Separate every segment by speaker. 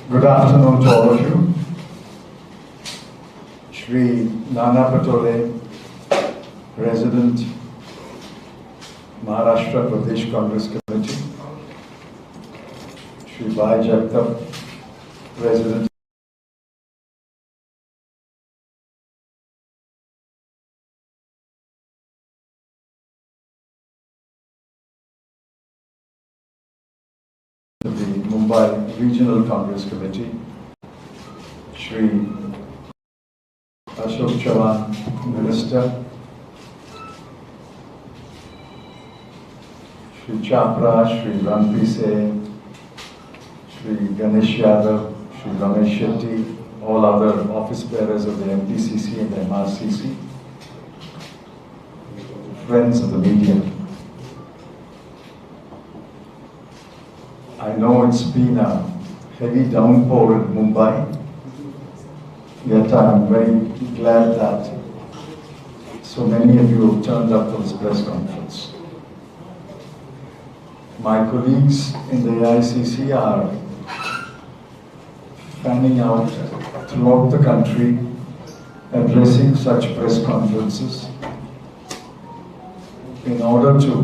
Speaker 1: Good afternoon to all of you. Shri Nana Patole, President, Maharashtra Pradesh Congress Committee. Shri Bhai Jagtap, President, of the Mumbai Regional Congress Committee. Shri Ashok Chavan, Minister. Shri Chapra, Shri Ranpi Se, Shri Ganesh Yadav, Shri Ramesh Shetty, all other office bearers of the MPCC and the MRCC, friends of the media. I know it's been a heavy downpour in Mumbai, yet I'm very glad that so many of you have turned up for this press conference. My colleagues in the AICC are fanning out throughout the country, addressing such press conferences in order to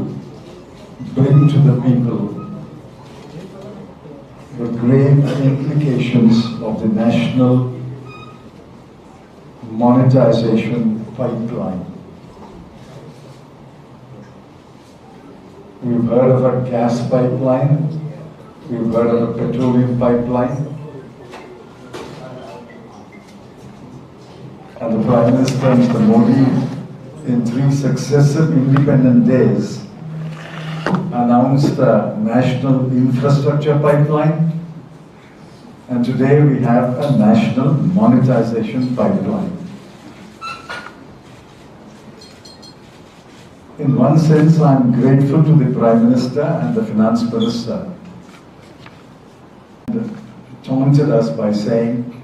Speaker 1: bring to the people the grave implications of the national monetization pipeline. We've heard of a gas pipeline, we've heard of a petroleum pipeline, and the Prime Minister, Mr. Modi, in 3 successive independent days, announced a national infrastructure pipeline, and today we have a national monetization pipeline. In one sense, I am grateful to the Prime Minister and the Finance Minister. They taunted us by saying,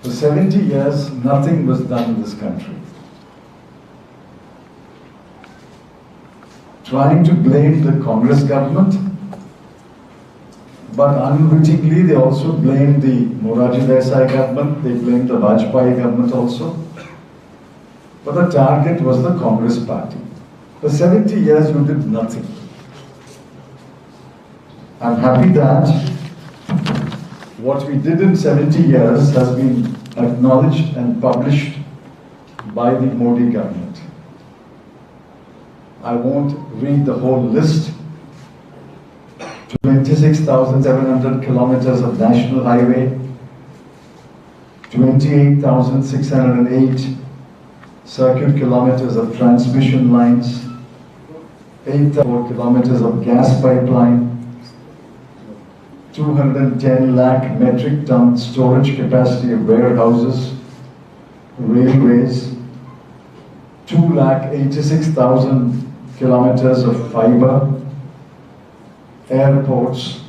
Speaker 1: for 70 years, nothing was done in this country. Trying to blame the Congress government, but unwittingly they also blamed the Morarji Desai government, they blamed the Vajpayee government also. But the target was the Congress party. For 70 years you did nothing. I'm happy that what we did in 70 years has been acknowledged and published by the Modi government. I won't read the whole list. 26,700 kilometers of national highway, 28,608 circuit kilometers of transmission lines, 8,000 kilometers of gas pipeline, 210 lakh metric ton storage capacity of warehouses, railways, 2,86,000 kilometers of fiber, airports,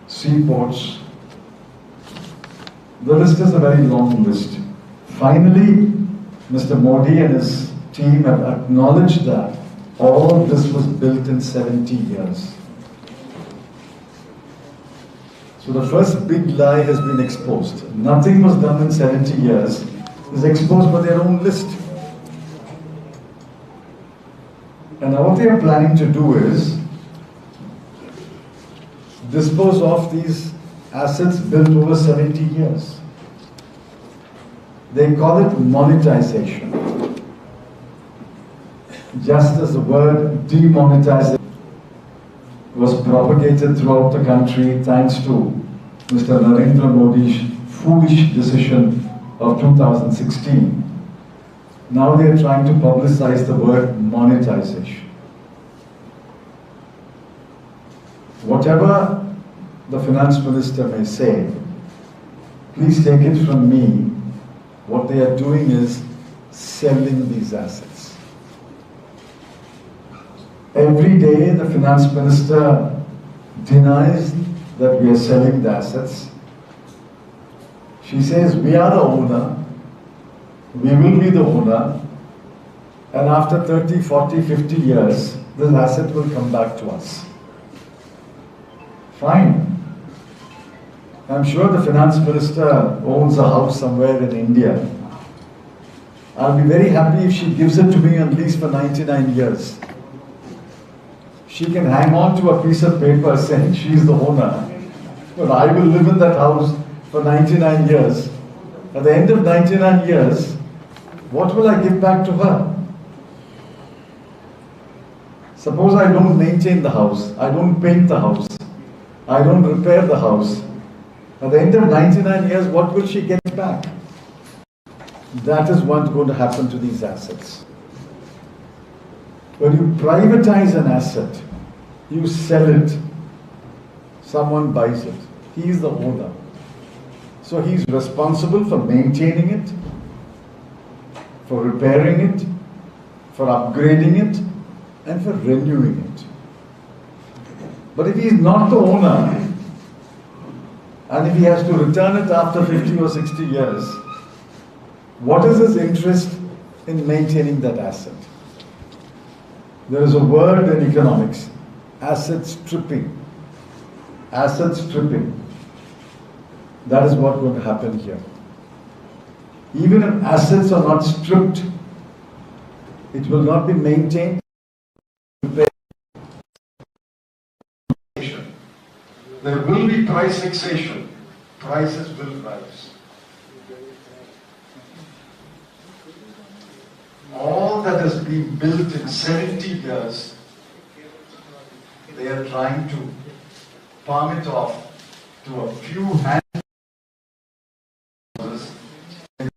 Speaker 1: seaports. The list is a very long list. Finally, Mr. Modi and his team have acknowledged that all of this was built in 70 years. So the first big lie has been exposed. Nothing was done in 70 years. It is exposed by their own list. And now what they are planning to do is dispose of these assets built over 70 years. They call it monetization. Just as the word demonetization was propagated throughout the country thanks to Mr. Narendra Modi's foolish decision of 2016. Now they are trying to publicize the word monetization. Whatever the Finance Minister may say, please take it from me, what they are doing is selling these assets. Every day the Finance Minister denies that we are selling the assets. She says we are the owner, we will be the owner, and after 30, 40, 50 years, this asset will come back to us. Fine. I'm sure the finance minister owns a house somewhere in India. I'll be very happy if she gives it to me at least for 99 years. She can hang on to a piece of paper saying she's the owner. But I will live in that house for 99 years. At the end of 99 years, what will I give back to her? Suppose I don't maintain the house, I don't paint the house, I don't repair the house. At the end of 99 years, what will she get back? That is what's going to happen to these assets. When you privatize an asset, you sell it, someone buys it. He is the owner. So he is responsible for maintaining it, for repairing it, for upgrading it, and for renewing it. But if he is not the owner, and if he has to return it after 50 or 60 years, what is his interest in maintaining that asset? There is a word in economics, asset stripping. Asset stripping. That is what's going to happen here. Even if assets are not stripped, it will not be maintained. There will be price fixation. Prices will rise. All that has been built in 70 years, they are trying to palm it off to a few houses in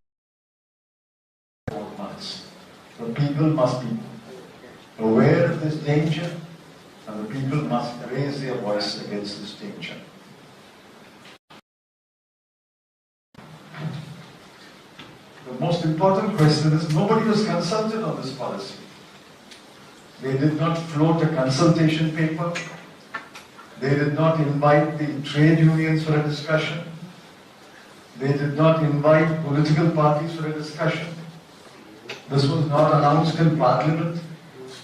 Speaker 1: 4 months. The people must be aware of this danger, and the people must raise their voice against this danger. The most important question is, nobody was consulted on this policy. They did not float a consultation paper. They did not invite the trade unions for a discussion. They did not invite political parties for a discussion. This was not announced in Parliament.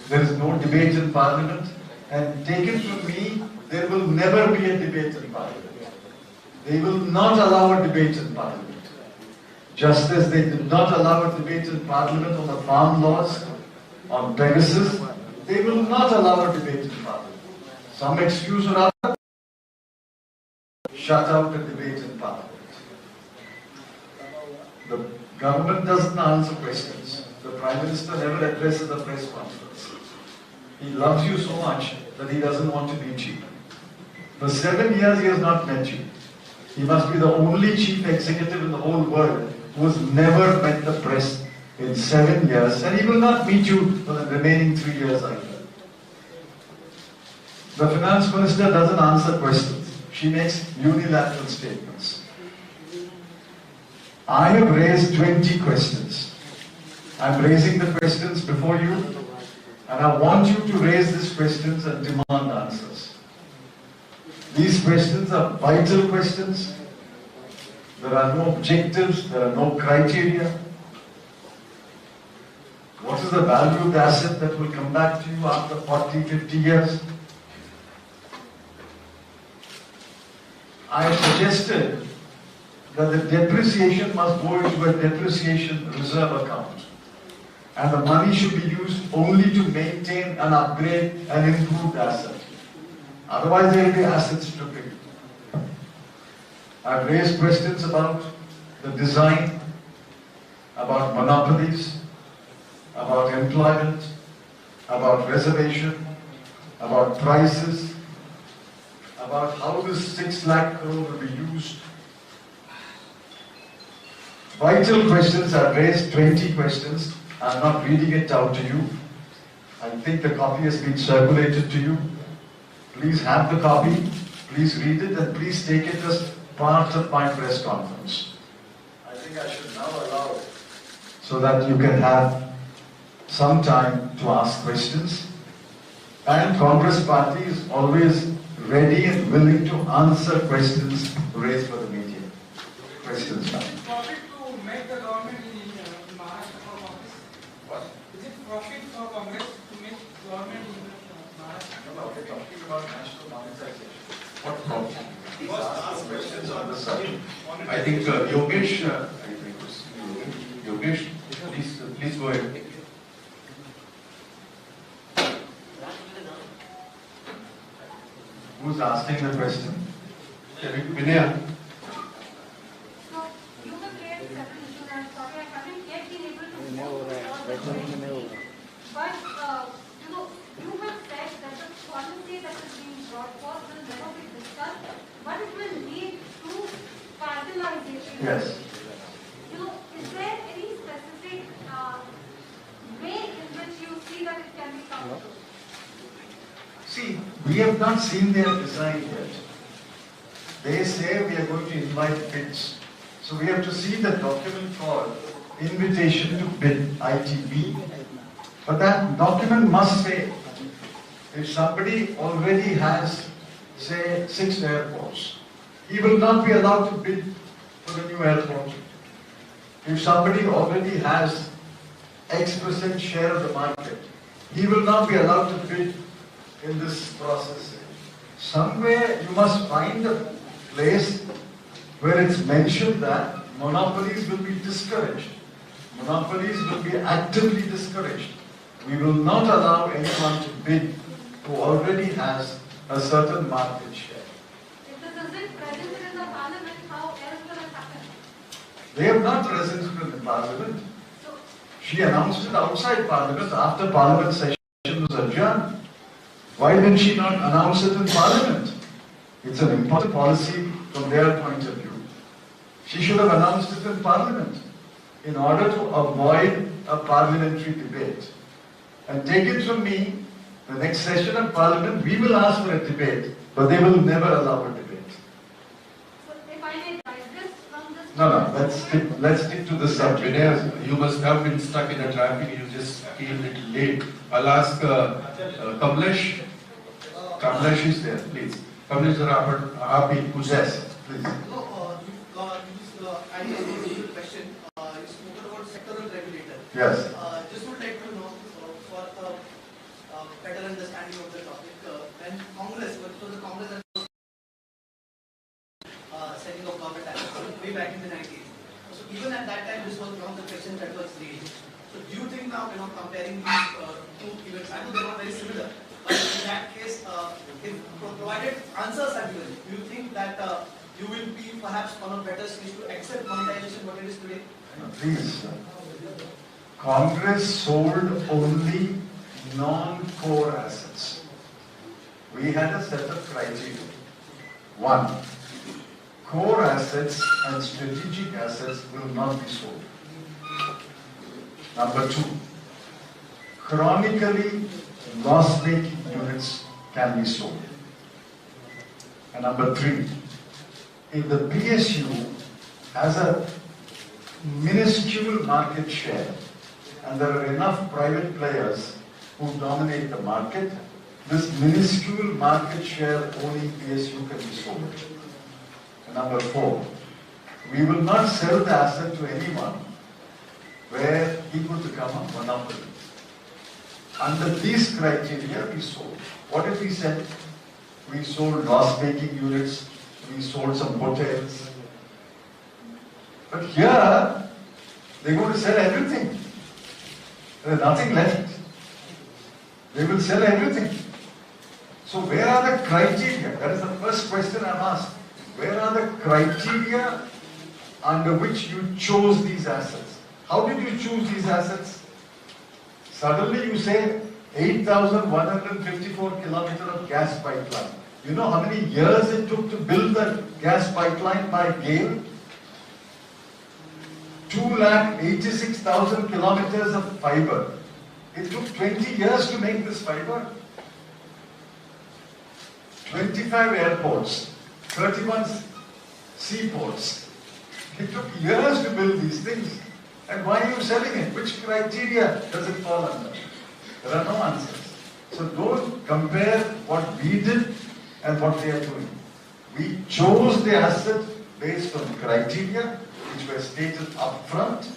Speaker 1: There is no debate in Parliament. And take it from me, there will never be a debate in Parliament. They will not allow a debate in Parliament. Just as they did not allow a debate in Parliament on the farm laws, on Pegasus, they will not allow a debate in Parliament. Some excuse or other, shut out a debate in Parliament. The government doesn't answer questions. The Prime Minister never addresses a press conference. He loves you so much that he doesn't want to meet you. For 7 years he has not met you. He must be the only chief executive in the whole world who has never met the press in 7 years, and he will not meet you for the remaining 3 years either. The finance minister doesn't answer questions. She makes unilateral statements. I have raised 20 questions. I'm raising the questions before you, and I want you to raise these questions and demand answers. These questions are vital questions. There are no objectives, there are no criteria. What is the value of the asset that will come back to you after 40, 50 years? I have suggested that the depreciation must go into a depreciation reserve account. And the money should be used only to maintain and upgrade an improved asset. Otherwise there will be asset stripping. I've raised questions about the design, about monopolies, about employment, about reservation, about prices, about how this 6 lakh crore will be used. Vital questions. I've raised 20 questions. I'm not reading it out to you. I think the copy has been circulated to you. Please have the copy, please read it, and please take it as part of my press conference. I think I should now allow so that you can have some time to ask questions. And Congress party is always ready and willing to answer questions raised by the media. Questions now.
Speaker 2: Is it profit to make the government in Maharashtra for Congress?
Speaker 1: What?
Speaker 2: Is it profit for Congress to make government in Maharashtra?
Speaker 1: No, we're talking about national monetization. What profit?
Speaker 3: please ask questions on the subject. I think Yogesh, Yogesh, please go ahead. Who's asking the question? Vinaya.
Speaker 4: So, you have raised several issues. I'm sorry, I haven't yet been able to go through all the questions. But, you have said that the policy that is being brought forth will never be discussed, but it will lead to marginalization.
Speaker 1: Yes.
Speaker 4: Is there any specific way in which you see that it can be covered?
Speaker 1: See, we have not seen their design yet. They say we are going to invite bids. So we have to see the document called Invitation to Bid, ITB. But that document must say, if somebody already has, say, 6 airports, he will not be allowed to bid for the new airport. If somebody already has X% share of the market, he will not be allowed to bid in this process. Somewhere you must find a place where it's mentioned that monopolies will be discouraged. Monopolies will be actively discouraged. We will not allow anyone to bid who already has a certain market share.
Speaker 4: If this isn't presented in the parliament, how else will it happen?
Speaker 1: They have not presented it in the parliament.
Speaker 4: So,
Speaker 1: She announced it outside parliament after parliament session was adjourned. Why did she not announce it in parliament? It's an important policy from their point of view. She should have announced it in parliament in order to avoid a parliamentary debate. And take it from me, the next session of parliament, we will ask for a debate, but they will never allow a debate.
Speaker 4: so if I may digest from this...
Speaker 1: No, let's stick to the subject.
Speaker 3: Vinaya, you must have been stuck in a traffic. You just came a little late. I'll ask Kamlesh. Kamlesh is there, please. Kamlesh, aap who's there?
Speaker 1: Please.
Speaker 5: I need a question. You spoke about sectoral regulator.
Speaker 1: Yes.
Speaker 5: Just would like to know, for a better understanding of the topic, when Congress, the Congress setting of government act way back in the 90s. So even at that time, this was one of the questions that was raised. So do you think now, comparing these two events, I know they're not very similar, but in that case, if provided answers are given, do you think that you will be perhaps on a better stage to accept monetization what it is today?
Speaker 1: Please. Congress sold only non-core assets. We had a set of criteria. 1. Core assets and strategic assets will not be sold. Number 2. Chronically loss-making units can be sold. And number 3. If the PSU has a minuscule market share and there are enough private players who dominate the market, this minuscule market share owning PSU can be sold. And number 4, we will not sell the asset to anyone where he could become a monopoly. Under these criteria, we sold. What did we sell? We sold loss-making units, we sold some hotels. But here, they're going to sell everything. There's nothing left. They will sell everything. So where are the criteria? That is the first question I'm asked. Where are the criteria under which you chose these assets? How did you choose these assets? Suddenly you say 8,154 kilometers of gas pipeline. You know how many years it took to build the gas pipeline by GAIL? 286,000 kilometers of fiber. It took 20 years to make this fiber. 25 airports, 31 seaports. It took years to build these things. And why are you selling it? Which criteria does it fall under? There are no answers. So don't compare what we did and what they are doing. We chose the asset based on criteria which were stated up front,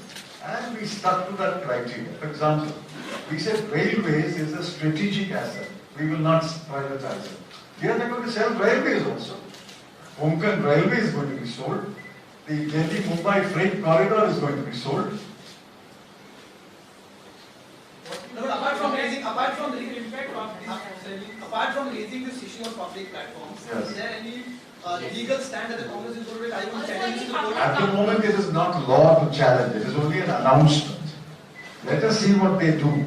Speaker 1: and we stuck to that criteria. For example, we said railways is a strategic asset. We will not privatize it. Here they're going to sell railways also. Konkan Railway is going to be sold. The Delhi-Mumbai freight corridor is going to be sold.
Speaker 5: No, but apart from raising this issue on public platforms,
Speaker 1: Yes.
Speaker 5: is there any legal stand that the Congress is going to take? Are you going to challenge the court?
Speaker 1: At the moment, it is not law to challenge. It is only an announcement. Let us see what they do.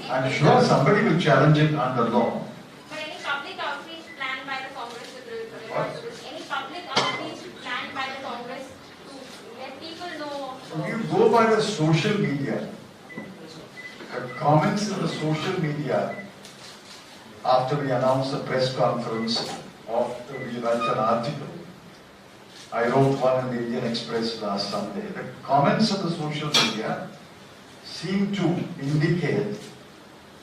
Speaker 1: I'm sure somebody will challenge it under law.
Speaker 4: But any public outreach planned by the Congress with regard to this? Any public outreach planned by the Congress to let people know?
Speaker 1: If you go by the social media, the comments in the social media after we announced the press conference, after we write an article. I wrote one in the Indian Express last Sunday. The comments of the social media seem to indicate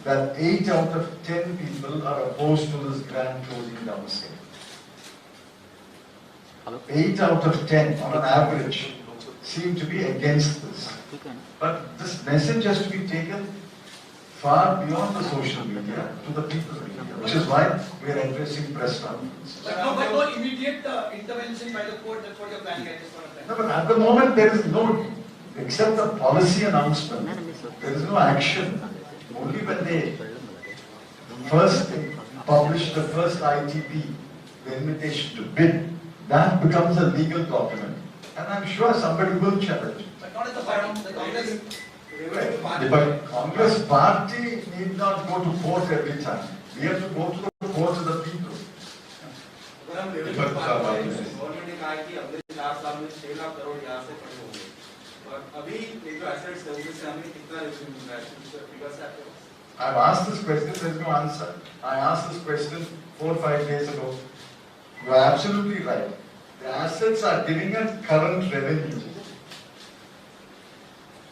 Speaker 1: that 8 out of 10 people are opposed to this grand closing down sale. 8 out of 10 on an average seem to be against this. But this message has to be taken far beyond the social media to the people's media, which is why we are addressing press conferences.
Speaker 5: But no immediate intervention by the court, that's what you're planning at this point of time.
Speaker 1: No, but at the moment there is no, except a policy announcement, there is no action. Only when they first publish the first ITP, the invitation to bid, that becomes a legal document. And I'm sure somebody will challenge it.
Speaker 5: But not at the bottom, the Congress.
Speaker 1: But Congress party need not go to court every time. We have to go to the court of the people.
Speaker 6: Government ने कहा है कि अगले 4 साल में 6 लाख करोड़ यहाँ से खड़े होंगे और अभी ये जो एसेट्स है उससे हमें कितना रेवेन्यू मिल रहा है फिगर से आपके पास?
Speaker 1: I've asked this question, there is no answer. I asked this question 4 or 5 days ago. You are absolutely right. The assets are giving us current revenue.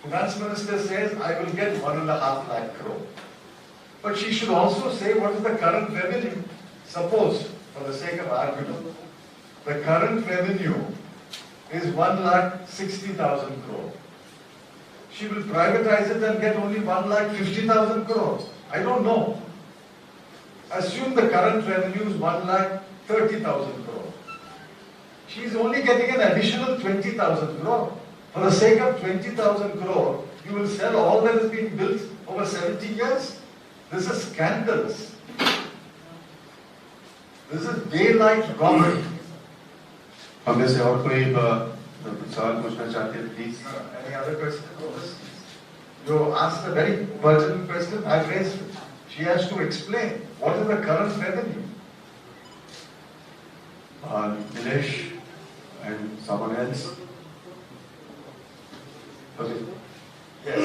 Speaker 1: Finance Minister says, I will get 1.5 lakh crore. But she should also say what is the current revenue. Suppose, for the sake of argument, the current revenue is 1,60,000 crore. She will privatize it and get only 1,50,000 crore. I don't know. Assume the current revenue is 1,30,000 crore. She is only getting an additional 20,000 crore. For the sake of 20,000 crore, you will sell all that has been built over 70 years? This is scandalous. This is daylight robbery.
Speaker 3: हम में से और कोई सवाल पूछना चाहते हैं please?
Speaker 1: Any other question? You asked a very pertinent question. I raised it. She has to explain what is the current revenue.
Speaker 3: Nilesh and someone else. Okay.
Speaker 1: Yes.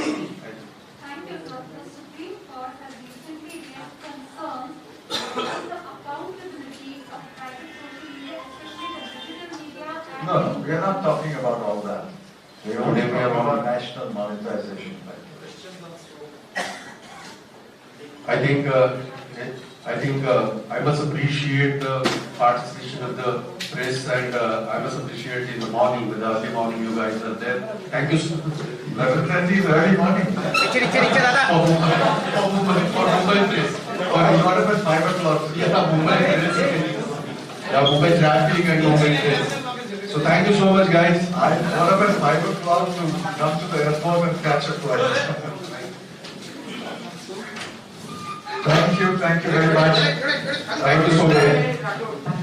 Speaker 4: Thank you, sir. The Supreme Court has recently raised concerns about the accountability of private social media, especially the digital media. And
Speaker 1: No, we are not talking about all that. We are only talking about national monetization.
Speaker 3: I think I must appreciate the participation of the press and I must appreciate in the morning, with the early morning you guys are there. Thank you so much.
Speaker 1: Definitely early morning.
Speaker 3: For Mumbai press.
Speaker 1: I got up at 5 o'clock.
Speaker 3: Yeah, Mumbai press. Yeah, Mumbai traffic and Mumbai press. So thank you so much guys.
Speaker 1: I got up at 5 o'clock to come to the airport and catch a flight. Thank you very much.
Speaker 3: Thank you so much.